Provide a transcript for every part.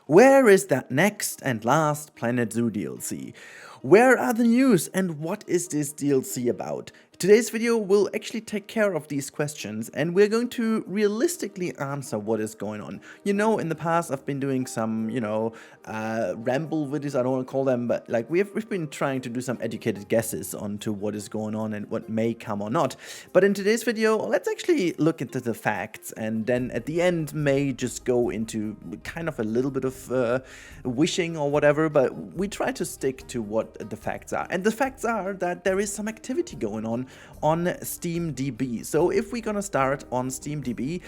Where is that next and last Planet Zoo DLC? Where are the news and what is this DLC about? Today's video will actually take care of these questions and we're going to realistically answer what is going on. You know, in the past I've been doing some, ramble videos, I don't want to call them, but like we've been trying to do some educated guesses onto what is going on and what may come or not. But in today's video, let's actually look into the facts and then at the end may just go into kind of a little bit of wishing or whatever, but we try to stick to what the facts are. And the facts are that there is some activity going on SteamDB. So if we're gonna start on SteamDB,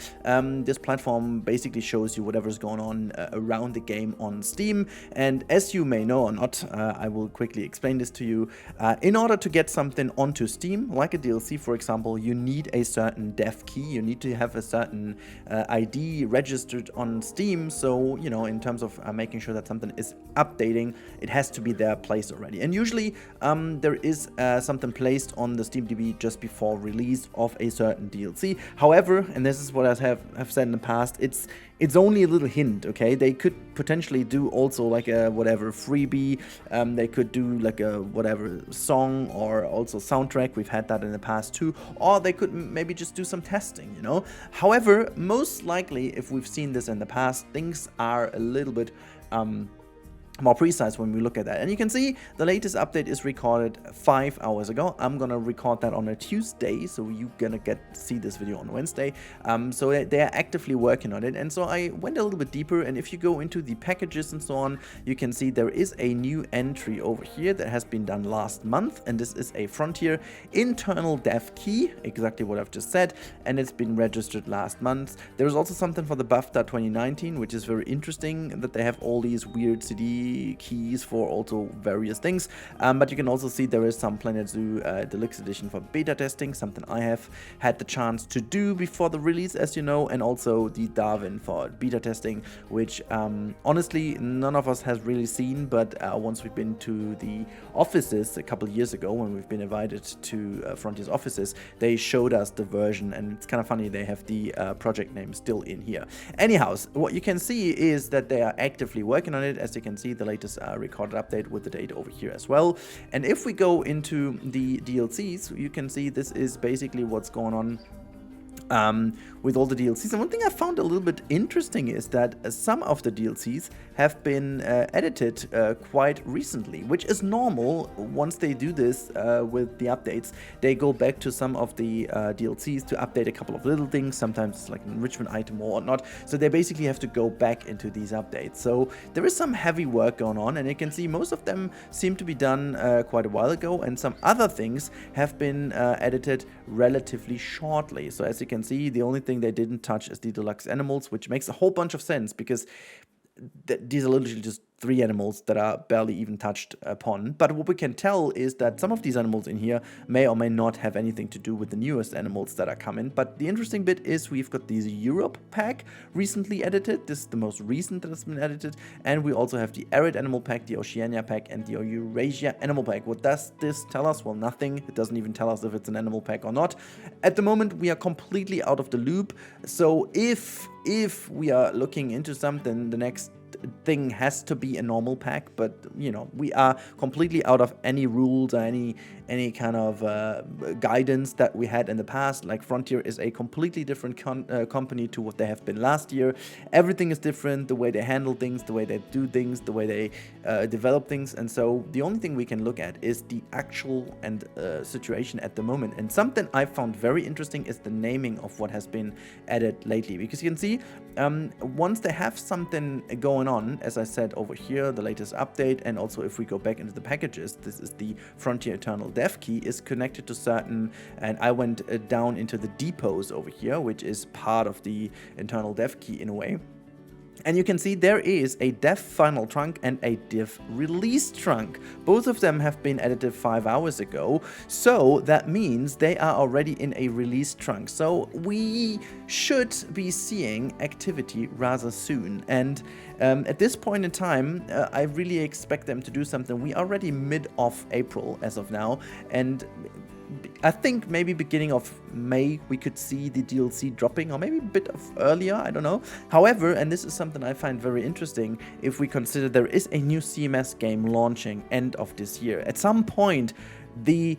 this platform basically shows you whatever's going on around the game on Steam. And as you may know or not, I will quickly explain this to you. In order to get something onto Steam, like a DLC for example, you need a certain dev key, you need to have a certain ID registered on Steam. So, you know, in terms of making sure that something is updating, it has to be there placed already. And usually there is something placed on the SteamDB just before release of a certain DLC. However, and this is what I have said in the past, it's only a little hint, okay? They could potentially do also like a whatever freebie, they could do like a whatever song or also soundtrack, we've had that in the past too, or they could maybe just do some testing, you know? However, most likely, if we've seen this in the past, things are a little bit more precise when we look at that. And you can see the latest update is recorded 5 hours ago. I'm gonna record that on a Tuesday, so you're gonna see this video on Wednesday. So they are actively working on it. And so I went a little bit deeper, and if you go into the packages and so on, you can see there is a new entry over here that has been done last month, and this is a Frontier internal dev key, exactly what I've just said, and it's been registered last month. There's also something for the BAFTA 2019, which is very interesting, that they have all these weird CD keys for also various things, but you can also see there is some Planet Zoo Deluxe Edition for beta testing, something I have had the chance to do before the release, as you know, and also the Darwin for beta testing, which honestly none of us has really seen, but once we've been to the offices a couple years ago, when we've been invited to Frontier's offices, they showed us the version, and it's kind of funny, they have the project name still in here. Anyhow, what you can see is that they are actively working on it. As you can see, the latest recorded update with the date over here as well. And if we go into the DLCs, you can see this is basically what's going on with all the DLCs. And one thing I found a little bit interesting is that some of the DLCs have been edited quite recently, which is normal. Once they do this with the updates, they go back to some of the DLCs to update a couple of little things, sometimes like an enrichment item or whatnot. So they basically have to go back into these updates. So there is some heavy work going on, and you can see most of them seem to be done quite a while ago, and some other things have been edited relatively shortly. So as you can see, the only thing they didn't touch is the deluxe animals, which makes a whole bunch of sense because these are literally just 3 animals that are barely even touched upon. But what we can tell is that some of these animals in here may or may not have anything to do with the newest animals that are coming. But the interesting bit is we've got this Europe pack recently edited. This is the most recent that has been edited. And we also have the Arid Animal Pack, the Oceania Pack, and the Eurasia Animal Pack. What does this tell us? Well, nothing. It doesn't even tell us if it's an animal pack or not. At the moment, we are completely out of the loop. So if we are looking into something, the next thing has to be a normal pack, but you know, we are completely out of any rules or any kind of guidance that we had in the past. Like, Frontier is a completely different company to what they have been last year. Everything is different, the way they handle things, the way they do things, the way they develop things, and so the only thing we can look at is the actual and situation at the moment. And something I found very interesting is the naming of what has been added lately, because you can see once they have something going on, as I said over here, the latest update, and also if we go back into the packages, this is the Frontier Eternal Dev Key is connected to certain, and I went down into the depots over here, which is part of the internal dev key in a way. And you can see there is a dev final trunk and a dev release trunk. Both of them have been edited 5 hours ago, so that means they are already in a release trunk. So we should be seeing activity rather soon. And at this point in time, I really expect them to do something. We are already mid of April as of now, and I think maybe beginning of May we could see the DLC dropping, or maybe a bit of earlier, I don't know. However, and this is something I find very interesting, if we consider there is a new CMS game launching end of this year. At some point, the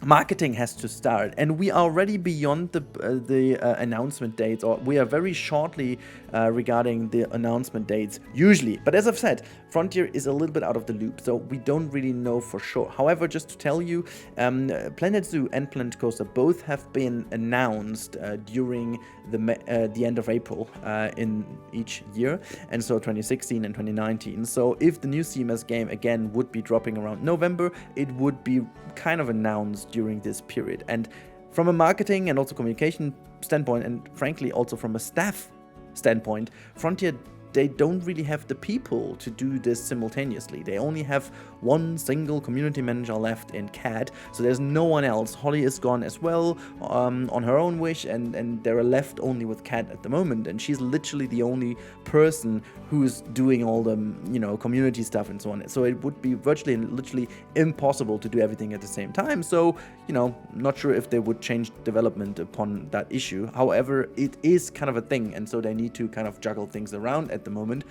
marketing has to start, and we are already beyond the announcement dates, or we are very shortly regarding the announcement dates usually. But as I've said, Frontier is a little bit out of the loop, so we don't really know for sure. However, just to tell you, Planet Zoo and Planet Coaster both have been announced during the end of April in each year, and so 2016 and 2019. So if the new CMS game again would be dropping around November, it would be kind of announced during this period. And from a marketing and also communication standpoint, and frankly also from a staff standpoint, Frontier, they don't really have the people to do this simultaneously. They only have one single community manager left in CAD, so there's no one else. Holly is gone as well on her own wish, and they're left only with CAD at the moment, and she's literally the only person who's doing all the community stuff and so on. So it would be virtually and literally impossible to do everything at the same time. So not sure if they would change development upon that issue. However, it is kind of a thing, and so they need to kind of juggle things around at the moment.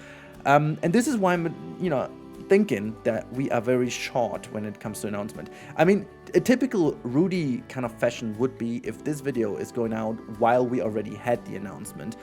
And this is why I'm thinking that we are very short when it comes to announcement. I mean, a typical Rudi kind of fashion would be if this video is going out while we already had the announcement.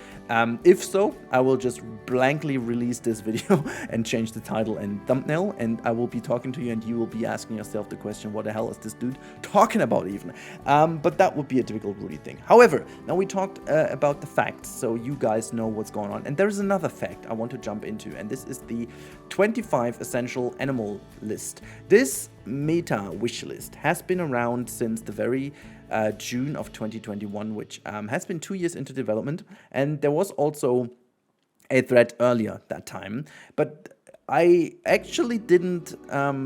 If so, I will just blankly release this video and change the title and thumbnail, and I will be talking to you, and you will be asking yourself the question, what the hell is this dude talking about even? But that would be a typical Rudi thing. However, now we talked about the facts, so you guys know what's going on. And there is another fact I want to jump into, and this is the 25 essential animal list. This meta wish list has been around since the very June of 2021, which has been 2 years into development, and there was also a thread earlier that time, but I actually didn't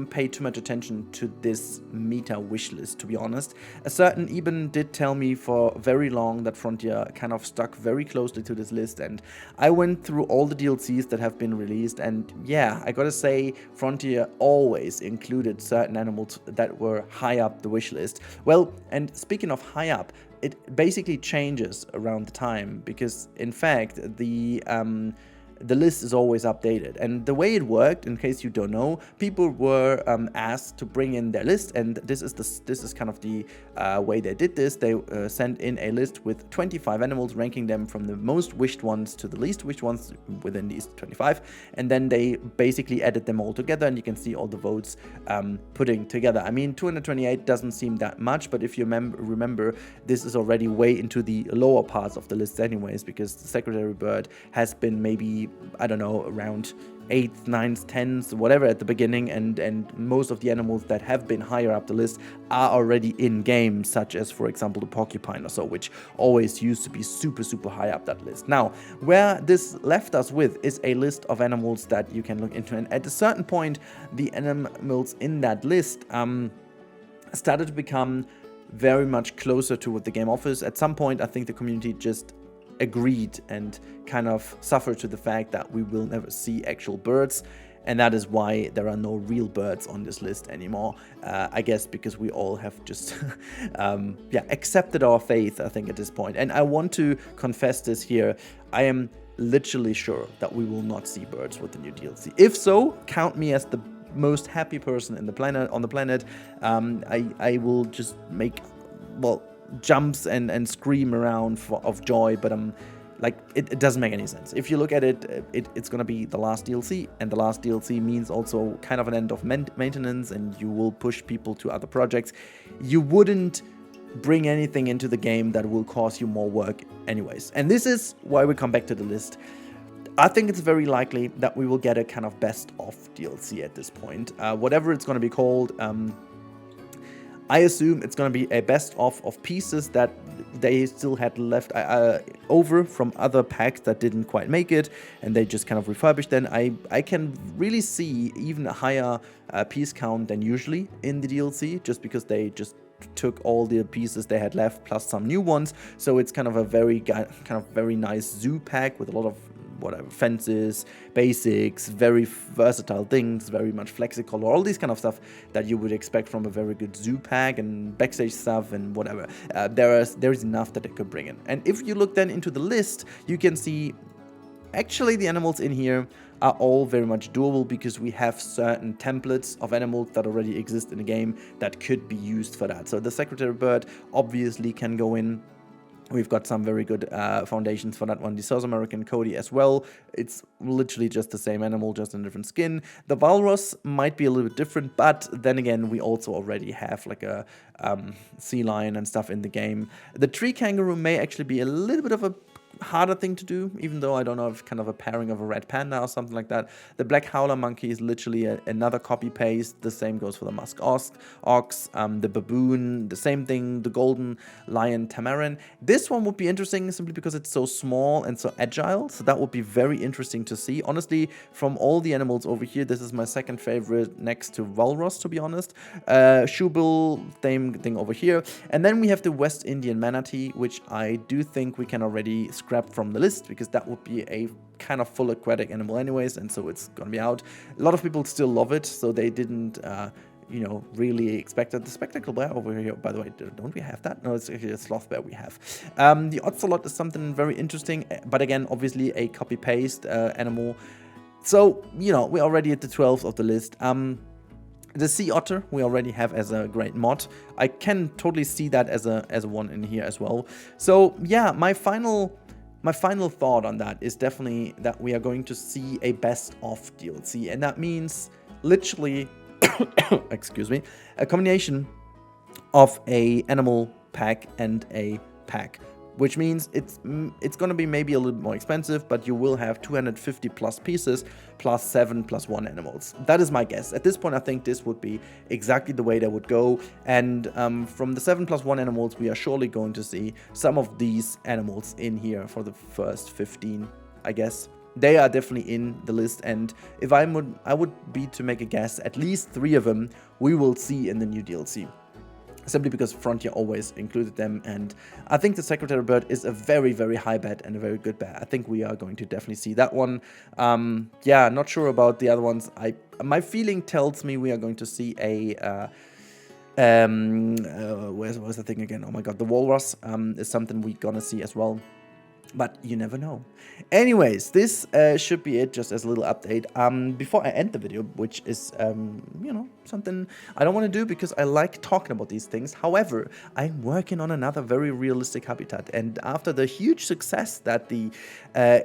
pay too much attention to this meta wishlist, to be honest. A certain Eben did tell me for very long that Frontier kind of stuck very closely to this list, and I went through all the DLCs that have been released, and yeah, I gotta say, Frontier always included certain animals that were high up the wishlist. Well, and speaking of high up, it basically changes around the time, because in fact, the list is always updated. And the way it worked, in case you don't know, people were asked to bring in their list, and this is kind of the way they did this. They sent in a list with 25 animals, ranking them from the most wished ones to the least wished ones within these 25, and then they basically added them all together, and you can see all the votes putting together. I mean, 228 doesn't seem that much, but if you remember, this is already way into the lower parts of the list anyways, because the secretary bird has been maybe, I don't know, around 8s, 9s, 10s, whatever at the beginning, and most of the animals that have been higher up the list are already in game, such as, for example, the porcupine or so, which always used to be super high up that list. Now, where this left us with is a list of animals that you can look into, and at a certain point, the animals in that list started to become very much closer to what the game offers. At some point, I think the community just agreed and kind of suffered to the fact that we will never see actual birds, and that is why there are no real birds on this list anymore. I guess because we all have just accepted our faith, I think, at this point. And I want to confess this here, I am literally sure that we will not see birds with the new DLC. If so, count me as the most happy person on the planet. I will just make, well, jumps and scream around of joy, but like it doesn't make any sense. If you look at it, it's gonna be the last DLC, and the last DLC means also kind of an end of maintenance, and you will push people to other projects. You wouldn't bring anything into the game that will cause you more work anyways, and this is why we come back to the list. I think it's very likely that we will get a kind of best of DLC at this point, whatever it's gonna be called. I assume it's going to be a best of pieces that they still had left over from other packs that didn't quite make it, and they just kind of refurbished. Then I can really see even a higher piece count than usually in the DLC, just because they just took all the pieces they had left plus some new ones. So it's kind of a very nice zoo pack with a lot of, whatever, fences, basics, very versatile things, very much flexicolor, all these kind of stuff that you would expect from a very good zoo pack, and backstage stuff and whatever. There is enough that they could bring in. And if you look then into the list, you can see actually the animals in here are all very much doable, because we have certain templates of animals that already exist in the game that could be used for that. So the secretary bird obviously can go in. We've got some very good foundations for that one. The South American Cody as well. It's literally just the same animal, just in a different skin. The walrus might be a little bit different, but then again, we also already have like a sea lion and stuff in the game. The tree kangaroo may actually be a little bit of a harder thing to do, even though I don't know if kind of a pairing of a red panda or something like that. The black howler monkey is literally another copy paste. The same goes for the musk ox, the baboon, the same thing, the golden lion tamarin. This one would be interesting simply because it's so small and so agile, so that would be very interesting to see. Honestly, from all the animals over here, this is my second favorite next to walrus, to be honest. Shubil, same thing over here. And then we have the West Indian manatee, which I do think we can already scrap from the list, because that would be a kind of full aquatic animal anyways, and so it's gonna be out. A lot of people still love it, so they didn't you know, really expect that. The spectacle bear over here, by the way, don't we have that? No, it's actually a sloth bear we have. The ocelot is something very interesting, but again, obviously a copy-paste animal. So, you know, we're already at the 12th of the list. The sea otter we already have as a great mod. I can totally see that as a one in here as well. So yeah, my final thought on that is definitely that we are going to see a best of DLC, and that means literally excuse me, a combination of a animal pack and a pack, which means it's going to be maybe a little bit more expensive, but you will have 250 plus pieces plus 7 plus 1 animals. That is my guess. At this point, I think this would be exactly the way that would go. And from the 7 plus 1 animals, we are surely going to see some of these animals in here for the first 15, I guess. They are definitely in the list, and if I would be to make a guess, at least 3 of them we will see in the new DLC. Simply because Frontier always included them, and I think the Secretary Bird is a very, very high bet and a very good bet. I think we are going to definitely see that one. Yeah, not sure about the other ones. My feeling tells me we are going to see a where's the thing again? Oh my god, the walrus is something we're gonna see as well. But you never know. Anyways, this should be it, just as a little update. Before I end the video, which is, you know, something I don't want to do because I like talking about these things. However, I'm working on another very realistic habitat. And after the huge success that the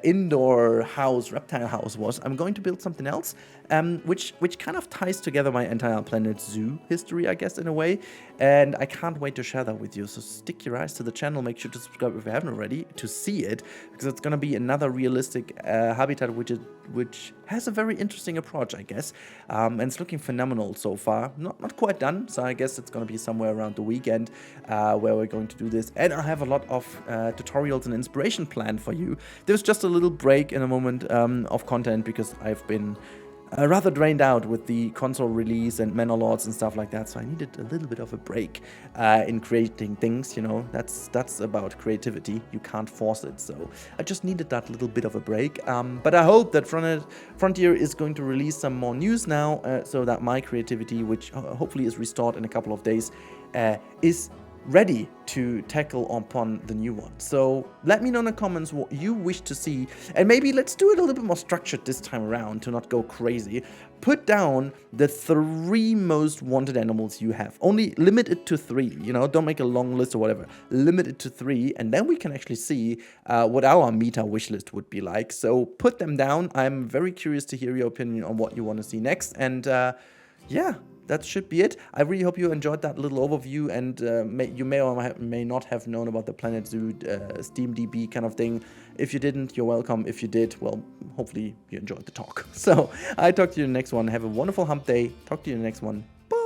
indoor house, reptile house was, I'm going to build something else, which kind of ties together my entire Planet Zoo history, I guess, in a way. And I can't wait to share that with you. So stick your eyes to the channel. Make sure to subscribe if you haven't already to see it, because it's going to be another realistic habitat which has a very interesting approach, I guess, and it's looking phenomenal so far. Not quite done, so I guess it's going to be somewhere around the weekend where we're going to do this. And I have a lot of tutorials and inspiration planned for you. There's just a little break in a moment of content because I've been rather drained out with the console release and Manor Lords and stuff like that, so I needed a little bit of a break in creating things, you know. That's about creativity. You can't force it, so I just needed that little bit of a break. But I hope that Frontier is going to release some more news now, so that my creativity, which hopefully is restored in a couple of days, is ready to tackle upon the new one. So let me know in the comments what you wish to see, and maybe let's do it a little bit more structured this time around to not go crazy. Put down the 3 most wanted animals you have. Only limit it to 3, you know, don't make a long list or whatever. Limit it to 3, and then we can actually see what our meta wish list would be like. So put them down. I'm very curious to hear your opinion on what you want to see next, and yeah, that should be it. I really hope you enjoyed that little overview, and you may or may not have known about the Planet Zoo SteamDB kind of thing. If you didn't, you're welcome. If you did, well, hopefully you enjoyed the talk. So I talk to you in the next one. Have a wonderful hump day. Talk to you in the next one. Bye.